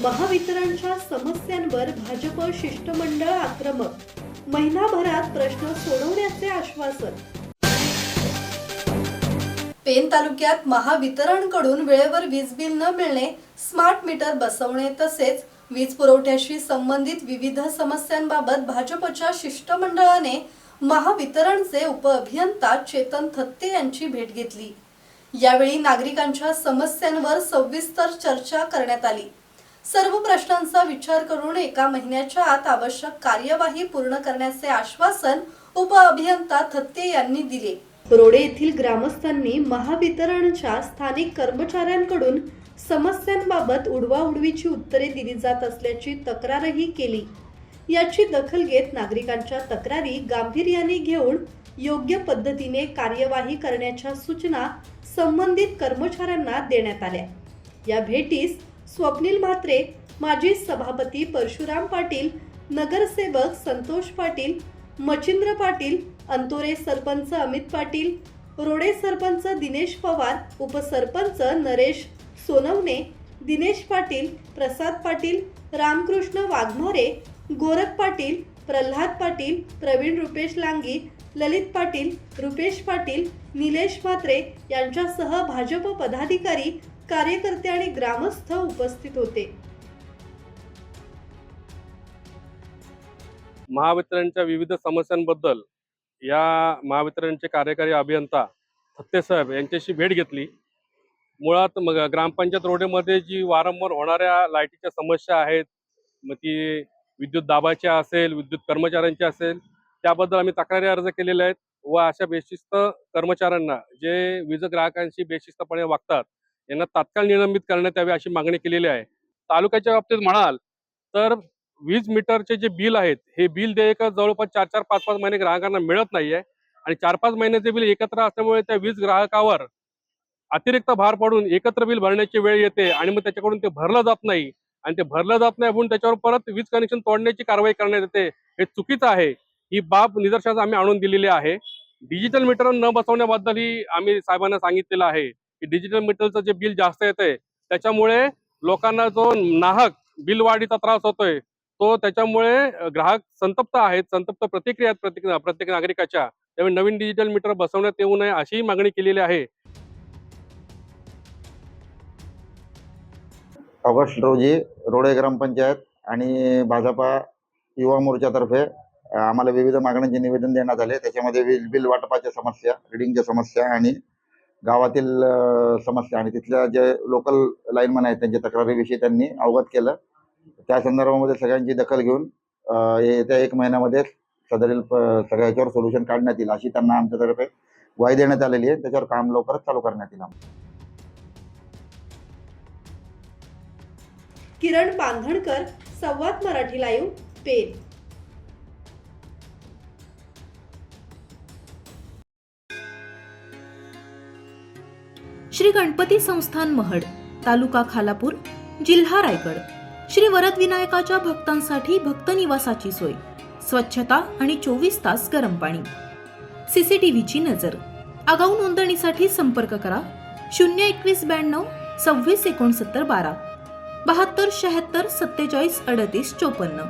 महावितरणच्या समस्यांवर भाजप शिष्टमंडळ आक्रमक, महिनाभरात प्रश्न सोडवण्याचे आश्वासन. पेन तालुक्यात महावितरणकडून वेळेवर वीज बिल न मिळणे, स्मार्ट मीटर बसवणे तसेच वीज पुरवठ्याशी संबंधित विविध समस्यांबाबत भाजपच्या शिष्टमंडळाने महावितरणचे उपअभियंता चेतन थत्ते यांची भेट घेतली. यावेळी नागरिकांच्या समस्यांवर सविस्तर चर्चा करण्यात आली. सर्व प्रश्नांचा विचार करून एका महिन्याच्या आत आवश्यक कार्यवाही पूर्ण करण्याचे आश्वासन उपअभियंता थत्ते यांनी दिले. रोडे येथील ग्रामस्थांनी महावितरणच्या स्थानिक कर्मचाऱ्यांकडून समस्यांबाबत उडवाउडवीची उत्तरे दिली जात असल्याची तक्रारही केली. याची दखल घेत नागरिकांच्या तक्रारी गांभीर्याने घेऊन योग्य पद्धतीने कार्यवाही करण्याच्या सूचना संबंधित कर्मचाऱ्यांना देण्यात आल्या. या भेटीस स्वप्नील म्हात्रे, माजी सभापती परशुराम पाटील, नगरसेवक संतोष पाटील, मचिंद्र पाटील, अंतोरे सरपंच अमित पाटील, रोडे सरपंच दिनेश पवार, उपसरपंच नरेश सोनवणे, दिनेश पाटील, प्रसाद पाटील, रामकृष्ण वाघमारे, गोरख पाटील, प्रल्हाद पाटील, प्रवीण रुपेश लांगी, ललित पाटील, रुपेश पाटील, निलेश म्हात्रे यांच्यासह भाजप पदाधिकारी, कार्यकर्ते आणि ग्रामस्थ उपस्थित होते. महावितरणच्या विविध समस्यांबद्दल या महावितरणचे कार्यकारी अभियंता थत्ते साहेब यांच्याशी भेट घेतली. मुळात ग्रामपंचायत रोडमध्ये जी वारंवार होणाऱ्या लाईटीच्या समस्या आहेत, मग ती विद्युत दाबाच्या असेल, विद्युत कर्मचाऱ्यांच्या असेल, त्याबद्दल आम्ही तक्रारी अर्ज केलेले आहेत व अशा बेशिस्त कर्मचाऱ्यांना जे वीज ग्राहकांशी बेशिस्तपणे वागतात यांना तात्काळ निलंबित करण्यात यावे अशी मागणी केलेली आहे. तालुक्याच्या बाबतीत म्हणाल तर वीज मीटरचे जे बिल आहेत, हे बिल देयक जवळपास 4-4, 5-5 महिने ग्राहकांना मिळत नाहीये आणि 4-5 महिन्याचे बिल एकत्र असल्यामुळे त्या वीज ग्राहकावर अतिरिक्त भार पडून एकत्र बिल भरण्याची वेळ येते आणि मग त्याच्याकडून ते भरलं जात नाही आणि ते भरलं जात नाही म्हणून त्याच्यावर परत वीज कनेक्शन तोडण्याची कारवाई करण्यात येते. हे चुकीचं आहे. ही बाब निदर्शनास आम्ही आणून दिलेली आहे. डिजिटल मीटर न बसवण्याबद्दलही आम्ही साहेबांना सांगितलेलं आहे की डिजिटल मीटरचं जे बिल जास्त येतंय त्याच्यामुळे लोकांना जो नाहक बिल वाढीचा त्रास होतोय तो त्याच्यामुळे ग्राहक संतप्त आहेत, संतप्त प्रतिक्रिया आहेत प्रत्येक नागरिकाच्या. त्यामुळे नवीन डिजिटल मीटर बसवण्यात येऊ नये अशीही मागणी केलेली आहे. ऑगस्ट रोजी रोडे ग्रामपंचायत आणि भाजपा युवा मोर्चातर्फे आम्हाला विविध मागण्यांचे निवेदन देण्यात आले. त्याच्यामध्ये वीज बिल वाटपाच्या समस्या, रिडिंगच्या समस्या आणि गावातील समस्या आणि तिथल्या जे लोकल लाईनमन आहेत त्यांच्या तक्रारीविषयी त्यांनी अवगत केलं. त्या संदर्भामध्ये सगळ्यांची दखल घेऊन येत्या 1 महिन्यामध्ये सदरील सगळ्या याच्यावर सोल्युशन काढण्यात येईल अशी त्यांना आमच्यातर्फे ग्वाही देण्यात आलेली आहे. त्याच्यावर काम लवकरच चालू करण्यात येईल. किरण बांधणकर, संवाद मराठी लाईव्ह, पेन. श्री गणपती संस्थान महड, तालुका खालापूर, जिल्हा रायगड. श्री वरद विनायकाच्या भक्तांसाठी भक्त निवासाची सोय, स्वच्छता आणि 24 तास गरम पाणी, सीसीटीव्हीची नजर. आगाऊ नोंदणीसाठी संपर्क करा 02192 26 69 12, 72 76 47 38 54.